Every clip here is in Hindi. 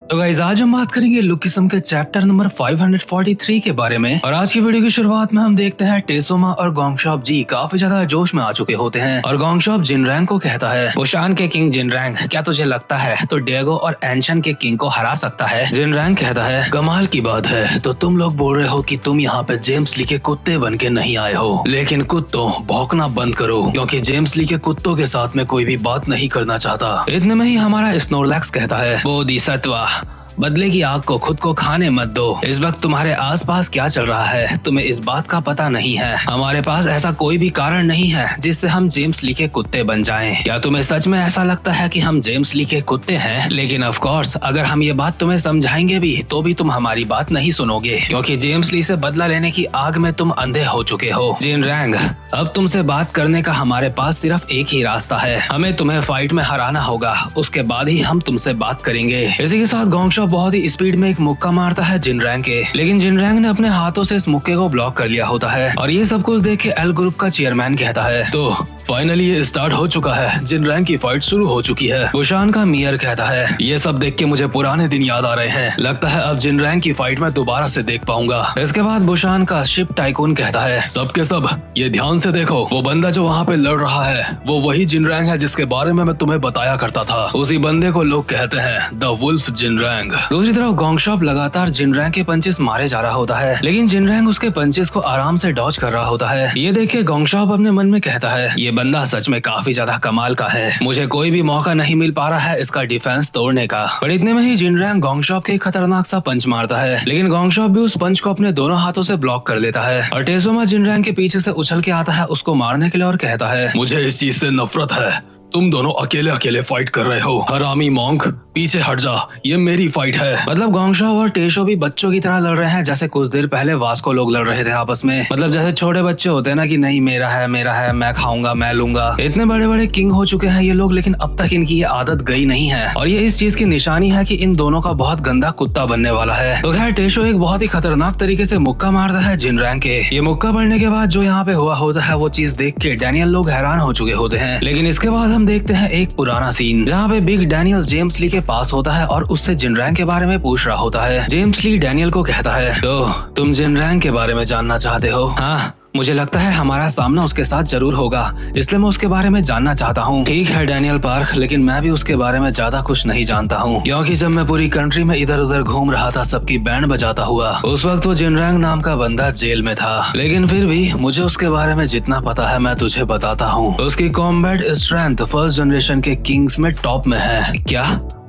तो गाइस आज हम बात करेंगे लुकिज्म के चैप्टर नंबर 543 के बारे में। और आज की वीडियो की शुरुआत में हम देखते हैं टेसोमा और गोंगशॉप जी काफी ज्यादा जोश में आ चुके होते हैं और गोंगशॉप जिनरैंग को कहता है, बुशान के किंग जिनरैंग, क्या तुझे लगता है तो डिएगो और एंशन के किंग को हरा सकता है? जिनरैंग कहता है, कमाल की बात है, तो तुम लोग बोल रहे हो कि तुम यहाँ पे जेम्स ली के कुत्ते बन के नहीं आए हो, लेकिन कुत्तों भौंकना बंद करो क्योंकि जेम्स ली के कुत्तों के साथ में कोई भी बात नहीं करना चाहता। इतने में ही हमारा स्नोरलैक्स कहता है, बोधिसत्वा, बदले की आग को खुद को खाने मत दो। इस वक्त तुम्हारे आसपास क्या चल रहा है तुम्हें इस बात का पता नहीं है। हमारे पास ऐसा कोई भी कारण नहीं है जिससे हम जेम्स ली के कुत्ते बन जाएं। क्या तुम्हें सच में ऐसा लगता है कि हम जेम्स ली के कुत्ते हैं? लेकिन ऑफ कोर्स अगर हम ये बात तुम्हें समझाएंगे भी तो भी तुम हमारी बात नहीं सुनोगे क्योंकि जेम्स ली से बदला लेने की आग में तुम अंधे हो चुके हो। जिनरैंग, अब तुमसे बात करने का हमारे पास सिर्फ एक ही रास्ता है, हमें तुम्हें फाइट में हराना होगा, उसके बाद ही हम तुमसे बात करेंगे। इसी के साथ गोंगशॉप बहुत ही स्पीड में एक मुक्का मारता है जिनरैंग के, लेकिन जिनरैंग ने अपने हाथों से इस मुक्के को ब्लॉक कर लिया होता है। और ये सब कुछ देख के एल ग्रुप का चेयरमैन कहता है, तो फाइनली ये स्टार्ट हो चुका है, जिनरैंग की फाइट शुरू हो चुकी है। बुशान का मियर कहता है, ये सब देख के मुझे पुराने दिन याद आ रहे हैं, लगता है अब जिनरैंग की फाइट मैं दोबारा से देख पाऊंगा। इसके बाद बुशान का शिप टाइकून कहता है, सबके सब ये ध्यान से देखो, वो बंदा जो वहाँ पे लड़ रहा है वो वही जिनरैंग है जिसके बारे में मैं तुम्हें बताया करता था। उसी बंदे को लोग कहते हैं द वुल्फ जिनरैंग। दूसरी तरफ गोंगशॉप लगातार जिनरैंग के पंचेस मारे जा रहा होता है, लेकिन जिनरैंग उसके पंचेस को आराम से डॉज कर रहा होता है। ये देख के गोंगशॉप अपने मन में कहता है, ये बंदा सच में काफी ज्यादा कमाल का है, मुझे कोई भी मौका नहीं मिल पा रहा है इसका डिफेंस तोड़ने का। पर इतने में ही जिनरैंग गोंगशॉप के खतरनाक सा पंच मारता है, लेकिन गोंगशॉप भी उस पंच को अपने दोनों हाथों से ब्लॉक कर लेता है। और टेसोमा जिनरैंग के पीछे से उछल के आता है उसको मारने के लिए और कहता है, मुझे इस चीज से नफरत है, तुम दोनों अकेले अकेले फाइट कर रहे हो, हरामी मॉन्क, पीछे हट जा, ये मेरी फाइट है। मतलब गोंगशॉप और टेशो भी बच्चों की तरह लड़ रहे हैं जैसे कुछ देर पहले वास्को लोग लड़ रहे थे आपस में। मतलब जैसे छोटे बच्चे होते हैं ना कि नहीं मेरा है, मैं खाऊंगा, मैं लूंगा। इतने बड़े बड़े किंग हो चुके हैं ये लोग, लेकिन अब तक इनकी ये आदत गई नहीं है और ये इस चीज की निशानी है कि इन दोनों का बहुत गंदा कुत्ता बनने वाला है। तो खैर टेशो एक बहुत ही खतरनाक तरीके से मुक्का मारता है जिनरैंग के। ये मुक्का पड़ने के बाद जो यहाँ पे हुआ होता है वो चीज देख के डैनियल लोग हैरान हो चुके होते हैं। लेकिन इसके बाद हम देखते हैं एक पुराना सीन जहाँ पे बिग डैनियल जेम्स ली के पास होता है और उससे जिनरैंग के बारे में पूछ रहा होता है। जेम्स ली डैनियल को कहता है, तो तुम जिनरैंग के बारे में जानना चाहते हो? हाँ, मुझे लगता है हमारा सामना उसके साथ जरूर होगा, इसलिए मैं उसके बारे में जानना चाहता हूँ। ठीक है डैनियल पार्क, लेकिन मैं भी उसके बारे में ज्यादा कुछ नहीं जानता हूँ क्योंकि जब मैं पूरी कंट्री में इधर उधर घूम रहा था सबकी बैंड बजाता हुआ, उस वक्त वो जिनरैंग नाम का बंदा जेल में था। लेकिन फिर भी मुझे उसके बारे में जितना पता है मैं तुझे बताता हूँ। उसकी कॉम्बैट स्ट्रेंथ फर्स्ट जनरेशन के किंग्स में टॉप में है।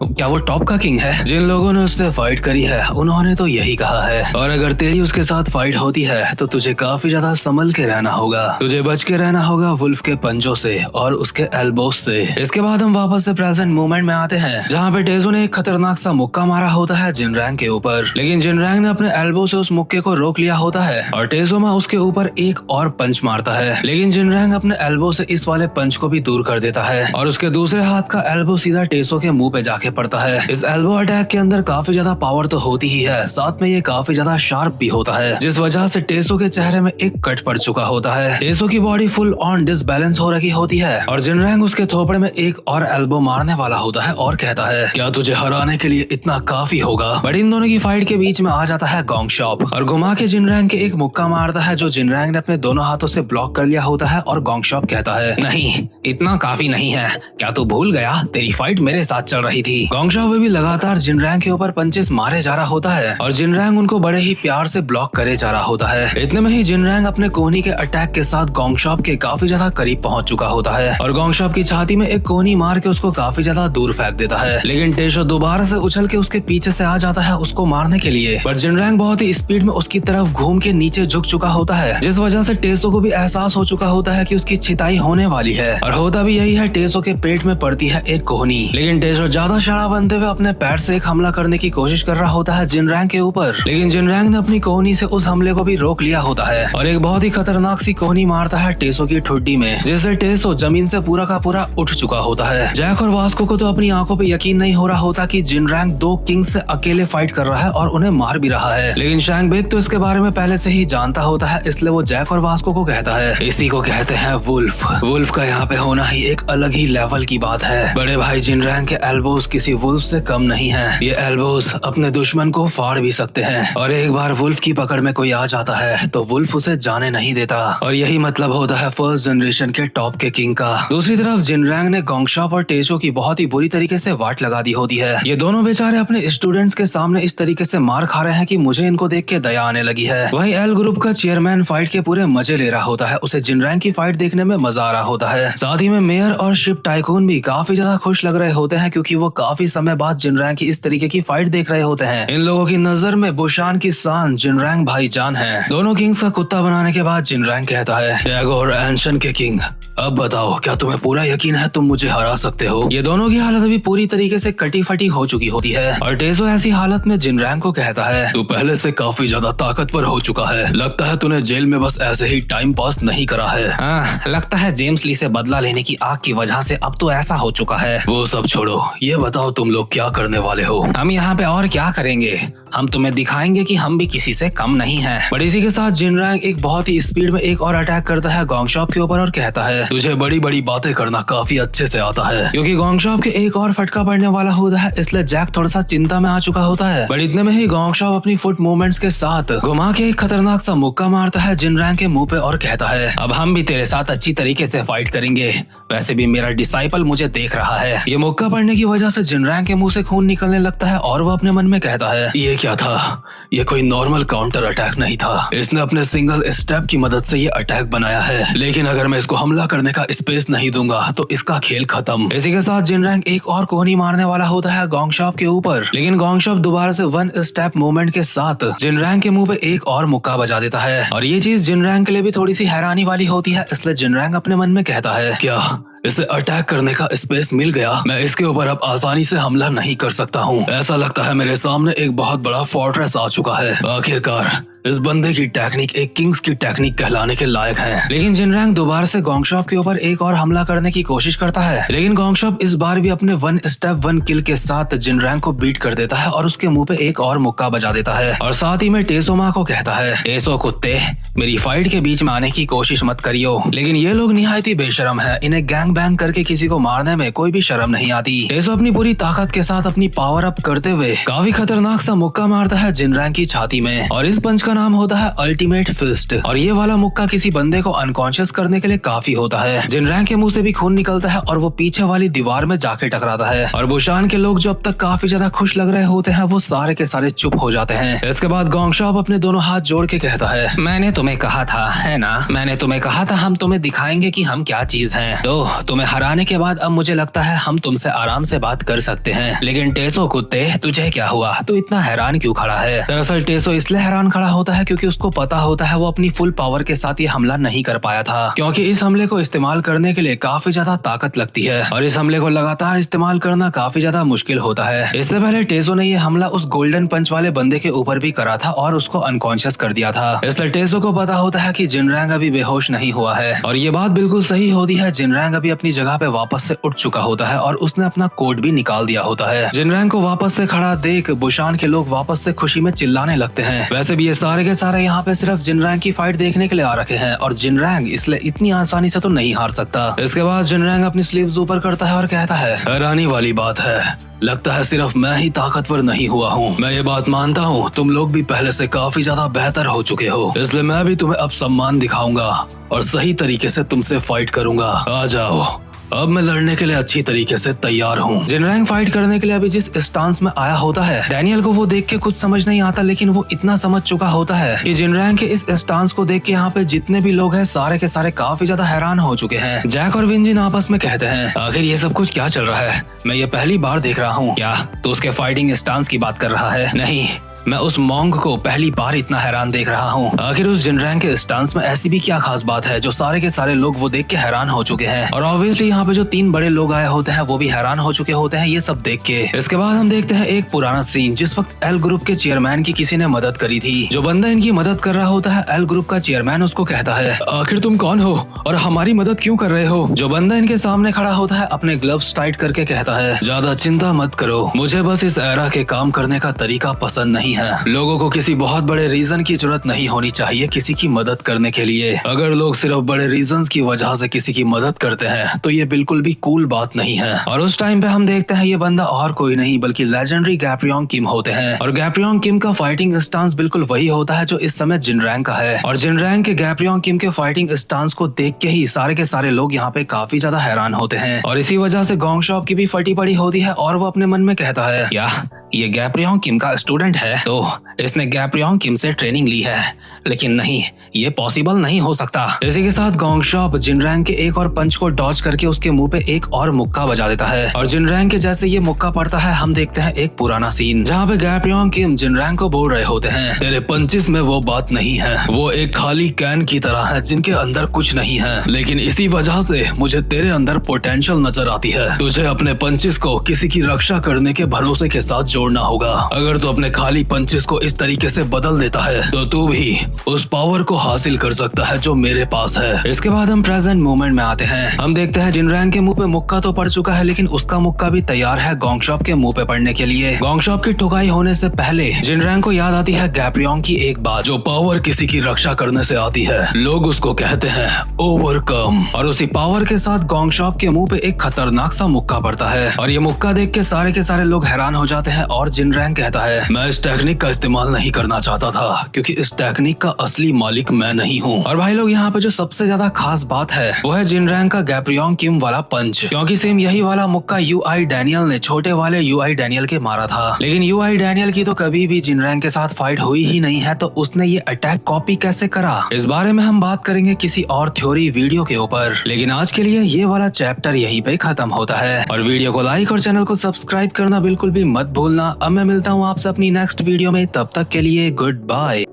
क्या वो टॉप का किंग है? जिन लोगों ने उससे फाइट करी है उन्होंने तो यही कहा है। और अगर तेरी उसके साथ फाइट होती है तो तुझे काफी ज्यादा संभल के रहना होगा, तुझे बच के रहना होगा वुल्फ के पंजों से और उसके एल्बोस से। इसके बाद हम वापस से प्रेजेंट मोमेंट में आते हैं जहाँ पे टेजो ने एक खतरनाक सा मुक्का मारा होता है जिनरैंग के ऊपर, लेकिन जिनरैंग ने अपने एल्बो से उस मुक्के को रोक लिया होता है और टेजोमा उसके ऊपर एक और पंच मारता है, लेकिन जिनरैंग अपने एल्बो से इस वाले पंच को भी दूर कर देता है और उसके दूसरे हाथ का एल्बो सीधा टेसो के मुंह पे जाके पड़ता है। इस एल्बो अटैक के अंदर काफी ज्यादा पावर तो होती ही है, साथ में ये काफी ज्यादा शार्प भी होता है, जिस वजह से टेसो के चेहरे में एक कट पड़ चुका होता है। टेसो की बॉडी फुल ऑन डिसबैलेंस हो रखी होती है और जिनरैंग उसके थोपड़े में एक और एल्बो मारने वाला होता है और कहता है, क्या तुझे हराने के लिए इतना काफी होगा? बट इन दोनों की फाइट के बीच में आ जाता है गोंगशॉप और घुमा के जिनरैंग के एक मुक्का मारता है जो जिनरैंग ने अपने दोनों हाथों से ब्लॉक कर लिया होता है। और गोंगशॉप कहता है, नहीं इतना काफी नहीं है, क्या तू भूल गया तेरी फाइट मेरे साथ चल रही थी? गोंगशॉप भी लगातार जिनरैंग के ऊपर पंचेस मारे जा रहा होता है और जिनरैंग उनको बड़े ही प्यार से ब्लॉक करे जा रहा होता है। इतने में ही जिनरैंग अपने कोहनी के अटैक के साथ गोंगशॉप के काफी ज्यादा करीब पहुंच चुका होता है और गोंगशॉप की छाती में एक कोहनी मार के उसको काफी ज्यादा दूर फेंक देता है, लेकिन टेशो दोबारा से उछल के उसके पीछे से आ जाता है उसको मारने के लिए। पर जिनरैंग बहुत ही स्पीड में उसकी तरफ घूम के नीचे झुक चुका होता है, जिस वजह से टेसो को भी एहसास हो चुका होता है कि उसकी छिताई होने वाली है। और होता भी यही है, टेसो के पेट में पड़ती है एक कोहनी, लेकिन टेसो ज्यादा शड़ा बनते हुए अपने पैर से एक हमला करने की कोशिश कर रहा होता है जिनरैंग के ऊपर, लेकिन जिनरैंग ने अपनी कोहनी से उस हमले को भी रोक लिया होता है और एक बहुत ही खतरनाक सी कोहनी मारता है टेसो की ठुड्डी में, जिससे टेसो जमीन से पूरा का पूरा उठ चुका होता है। जैक और वास्को को तो अपनी आंखों पे यकीन नहीं हो रहा होता कि जिनरैंग दो किंग से अकेले फाइट कर रहा है और उन्हें मार भी रहा है, लेकिन शैंगबेक तो इसके बारे में पहले से ही जानता होता है, इसलिए वो जैक और वास्को को कहता है, इसी को कहते हैं वुल्फ। वुल्फ का यहाँ पे होना ही एक अलग ही लेवल की बात है। बड़े भाई जिनरैंग के एल्बोस की किसी वुल्फ से कम नहीं है। ये एल्बोज अपने दुश्मन को फाड़ भी सकते हैं और एक बार वुल्फ की पकड़ में कोई आ जाता है तो वुल्फ उसे जाने नहीं देता और यही मतलब होता है फर्स्ट जनरेशन के टॉप के किंग का। दूसरी तरफ जिनरैंग ने गोंगशॉप और टेजो की बहुत ही बुरी तरीके से वाट लगा दी होती है। ये दोनों बेचारे अपने स्टूडेंट्स के सामने इस तरीके से मार खा रहे हैं कि मुझे इनको देख के दया आने लगी है। वहीं एल ग्रुप का चेयरमैन फाइट के पूरे मजे ले रहा होता है, उसे जिनरैंग की फाइट देखने में मजा आ रहा होता है। साथ ही में मेयर और शिप टाइकून भी काफी ज्यादा खुश लग रहे होते हैं क्योंकि वो काफी समय बाद जिनरैंग की इस तरीके की फाइट देख रहे होते हैं। इन लोगों की नजर में बुशान की शान जिनरैंग भाईजान है। दोनों किंग्स का कुत्ता बनाने के बाद जिनरैंग कहता है, डैगो और एंशन के किंग, अब बताओ क्या तुम्हें पूरा यकीन है तुम मुझे हरा सकते हो? ये दोनों की हालत अभी पूरी तरीके से कटी फटी हो चुकी होती है और टेजो ऐसी हालत में जिनरैंग को कहता है, तू पहले से काफी ज्यादा ताकतवर हो चुका है, लगता है तूने जेल में बस ऐसे ही टाइम पास नहीं करा है। लगता है जेम्स ली से बदला लेने की आग की वजह से अब तो ऐसा हो चुका है। वो सब छोड़ो, ये बताओ तुम लोग क्या करने वाले हो? हम यहाँ पे और क्या करेंगे, हम तुम्हें दिखाएंगे कि हम भी किसी से कम नहीं हैं। बट इसी के साथ जिनरैंग एक बहुत ही स्पीड में एक और अटैक करता है गोंगशॉप के ऊपर और कहता है, तुझे बड़ी बड़ी बातें करना काफी अच्छे से आता है। क्योंकि गोंगशॉप के एक और फटका पड़ने वाला होता है इसलिए जैक थोड़ा सा चिंता में आ चुका होता है। बट इतने में ही गोंगशॉप अपनी फुट मूवमेंट्स के साथ घुमा के एक खतरनाक सा मुक्का मारता है जिनरैंग के मुंह पे और कहता है, अब हम भी तेरे साथ अच्छी तरीके से फाइट करेंगे, वैसे भी मेरा डिसाइपल मुझे देख रहा है। ये मुक्का पड़ने की वजह से जिनरैंग के मुंह से खून निकलने लगता है और वो अपने मन में कहता है, ये क्या था? ये कोई नॉर्मल काउंटर अटैक नहीं था, इसने अपने सिंगल स्टेप की मदद से ये अटैक बनाया है, लेकिन अगर मैं इसको हमला करने का स्पेस नहीं दूंगा तो इसका खेल खत्म। इसी के साथ जिनरैंग एक और कोहनी मारने वाला होता है गोंगशॉप के ऊपर, लेकिन गोंगशॉप दोबारा से वन स्टेप मूवमेंट के साथ जिनरैंग के मुंह पे एक और मुक्का बजा देता है और ये चीज जिनरैंग के लिए भी थोड़ी सी हैरानी वाली होती है। इसलिए जिनरैंग अपने मन में कहता है, क्या इसे अटैक करने का स्पेस मिल गया? मैं इसके ऊपर अब आसानी से हमला नहीं कर सकता हूँ। ऐसा लगता है मेरे सामने एक बहुत बड़ा फोर्ट्रेस आ चुका है। आखिरकार इस बंदे की टेक्निक एक किंग्स की टेक्निक कहलाने के लायक है। लेकिन जिनरैंग दोबारा से गोंगशॉप के ऊपर एक और हमला करने की कोशिश करता है, लेकिन गोंगशॉप इस बार भी अपने वन स्टेप वन किल के साथ जिनरैंग को बीट कर देता है और उसके मुंह पे एक और मुक्का बजा देता है और साथ ही में टेसोमा को कहता है, टेसो कुत्ते, मेरी फाइट के बीच में आने की कोशिश मत करियो। लेकिन ये लोग निहायत ही बेशरम है, इन्हें गैंग बैंग करके किसी को मारने में कोई भी शर्म नहीं आती। टेसो अपनी पूरी ताकत के साथ अपनी पावर अप करते हुए काफी खतरनाक सा मुक्का मारता है जिनरैंग की छाती में और इस पंच का नाम होता है अल्टीमेट फिस्ट और ये वाला मुक्का किसी बंदे को अनकॉन्शियस करने के लिए काफी होता है। जिनरैंग के मुंह से भी खून निकलता है और वो पीछे वाली दीवार में जाके टकराता है और बुशान के लोग जो अब तक काफी ज्यादा खुश लग रहे होते हैं वो सारे के सारे चुप हो जाते हैं। इसके बाद गोंगशॉप अपने दोनों हाथ जोड़ के कहता है, मैंने तुम्हें कहा था, है ना, मैंने तुम्हें कहा था हम तुम्हें दिखाएंगे कि हम क्या चीज हैं। तो तुम्हें हराने के बाद अब मुझे लगता है हम तुमसे आराम से बात कर सकते हैं। लेकिन टेसो कुत्ते, तुझे क्या हुआ? तू इतना हैरान क्यों खड़ा है? दरअसल टेसो इसलिए हैरान खड़ा होता है क्योंकि उसको पता होता है वो अपनी फुल पावर के साथ ये हमला नहीं कर पाया था, क्योंकि इस हमले को इस्तेमाल करने के लिए काफी ज्यादा ताकत लगती है और इस हमले को लगातार इस्तेमाल करना काफी ज्यादा मुश्किल होता है। इससे पहले टेसो ने ये हमला उस गोल्डन पंच वाले बंदे के ऊपर भी करा था और उसको अनकॉन्शियस कर दिया था। इसलिए टेसो को पता होता है कि जिनरैंग अभी बेहोश नहीं हुआ है और ये बात बिल्कुल सही होती है। जिनरैंग अभी अपनी जगह पे वापस से उठ चुका होता है और उसने अपना कोट भी निकाल दिया होता है। जिनरैंग को वापस से खड़ा देख बुशान के लोग वापस से खुशी में चिल्लाने लगते हैं। वैसे भी ये सारे के सारे यहाँ पे सिर्फ जिनरैंग की फाइट देखने के लिए आ रखे हैं और जिनरैंग इसलिए इतनी आसानी से तो नहीं हार सकता। इसके बाद जिनरैंग अपनी स्लीव्स ऊपर करता है और कहता है, हैरानी वाली बात है, लगता है सिर्फ मैं ही ताकतवर नहीं हुआ हूँ। मैं ये बात मानता हूँ तुम लोग भी पहले से काफी ज्यादा बेहतर हो चुके हो, इसलिए मैं भी तुम्हें अब सम्मान दिखाऊंगा और सही तरीके से तुमसे फाइट करूंगा। आ जाओ, अब मैं लड़ने के लिए अच्छी तरीके से तैयार हूँ। जिनरैंग फाइट करने के लिए अभी जिस स्टांस में आया होता है, डैनियल को वो देख के कुछ समझ नहीं आता, लेकिन वो इतना समझ चुका होता है कि जिनरैंग के इस स्टांस को देख के यहाँ पे जितने भी लोग हैं सारे के सारे काफी ज्यादा हैरान हो चुके हैं। जैक और विंजिन आपस में कहते हैं, आखिर ये सब कुछ क्या चल रहा है? मैं ये पहली बार देख रहा हूँ। क्या तो उसके फाइटिंग स्टांस की बात कर रहा है? नहीं, मैं उस मॉन्ग को पहली बार इतना हैरान देख रहा हूँ। आखिर उस जिनरैंग के स्टांस में ऐसी भी क्या खास बात है जो सारे के सारे लोग वो देख के हैरान हो चुके हैं। और ऑब्वियसली यहाँ पे जो 3 बड़े लोग आए होते हैं वो भी हैरान हो चुके होते हैं ये सब देख के। इसके बाद हम देखते हैं एक पुराना सीन जिस वक्त एल ग्रुप के चेयरमैन की किसी ने मदद करी थी। जो बंदा इनकी मदद कर रहा होता है एल ग्रुप का चेयरमैन उसको कहता है, आखिर तुम कौन हो और हमारी मदद क्यों कर रहे हो? जो बंदा इनके सामने खड़ा होता है अपने ग्लव्स टाइट करके कहता है, ज्यादा चिंता मत करो, मुझे बस इस एरा के काम करने का तरीका पसंद नहीं नहीं है। लोगों को किसी बहुत बड़े रीजन की जरूरत नहीं होनी चाहिए किसी की मदद करने के लिए। अगर लोग सिर्फ बड़े रीजंस की वजह से किसी की मदद करते हैं तो ये बिल्कुल भी कूल बात नहीं है। और उस टाइम पे हम देखते हैं ये बंदा और कोई नहीं बल्कि लेजेंडरी गैप्रियोंग किम होते हैं। और गैप्रियोंग किम का फाइटिंग स्टांस बिल्कुल वही होता है जो इस समय जिनरैंग का है। और जिनरैंग के गैप्रियोंग किम के फाइटिंग स्टांस को देख के ही सारे के सारे लोग यहाँ पे काफी ज्यादा हैरान होते हैं। और इसी वजह से गोंगशॉप की भी फटी पड़ी होती है और वो अपने मन में कहता है, क्या ये गैप्रियोंग किम का स्टूडेंट है तो इसने गैप्रियोंग किम से ट्रेनिंग ली है, लेकिन नहीं, ये पॉसिबल नहीं हो सकता। इसी के साथ गोंगशॉप जिनरैंग के एक और पंच को डॉज करके उसके मुंह पे एक और मुक्का बजा देता है। और जिनरैंग के जैसे ये मुक्का पड़ता है हम देखते हैं एक पुराना सीन जहाँ पे गैप्रियोंग किम जिनरैंग को बोल रहे होते हैं, तेरे पंचेस में वो बात नहीं है, वो एक खाली कैन की तरह है जिनके अंदर कुछ नहीं है, लेकिन इसी वजह से मुझे तेरे अंदर पोटेंशियल नजर आती है। तुझे अपने पंचेस को किसी की रक्षा करने के भरोसे के साथ जोड़ना होगा। अगर तू अपने खाली पंचेस को इस तरीके से बदल देता है तो तू भी उस पावर को हासिल कर सकता है जो मेरे पास है। इसके बाद हम प्रेजेंट मोमेंट में आते हैं। हम देखते हैं जिनरैंग के मुंह पे मुक्का तो पड़ चुका है लेकिन उसका मुक्का भी तैयार है गोंगशॉप के मुंह पे पड़ने के लिए। गोंगशॉप की ठुकाई होने से पहले जिनरैंग को याद आती है गैप्रियोंग की एक बात, जो पावर किसी की रक्षा करने से आती है लोग उसको कहते हैं ओवरकम। और उसी पावर के साथ गोंगशॉप के मुंह पे एक खतरनाक सा मुक्का पड़ता है और ये मुक्का देख के सारे लोग हैरान हो जाते हैं। और जिनरैंग कहता है, मैं इस टेक्निक का इस्तेमाल नहीं करना चाहता था क्योंकि इस टेक्निक का असली मालिक मैं नहीं हूँ। और भाई लोग यहाँ पे जो सबसे ज्यादा खास बात है वो है जिनरैंग का गैप्रियोंग किम वाला पंच, क्योंकि सेम यही वाला मुक्का यूआई डैनियल ने छोटे वाले यूआई डैनियल के मारा था। लेकिन यूआई डैनियल की तो कभी भी जिनरैंग के साथ फाइट हुई ही नहीं है, तो उसने ये अटैक कॉपी कैसे करा, इस बारे में हम बात करेंगे किसी और थ्योरी वीडियो के ऊपर। लेकिन आज के लिए ये वाला चैप्टर यहीं पे खत्म होता है। और वीडियो को लाइक और चैनल को सब्सक्राइब करना बिल्कुल भी मत भूलना। अब मैं मिलता हूँ आपसे अपनी नेक्स्ट वीडियो में, तब तक के लिए गुड बाय।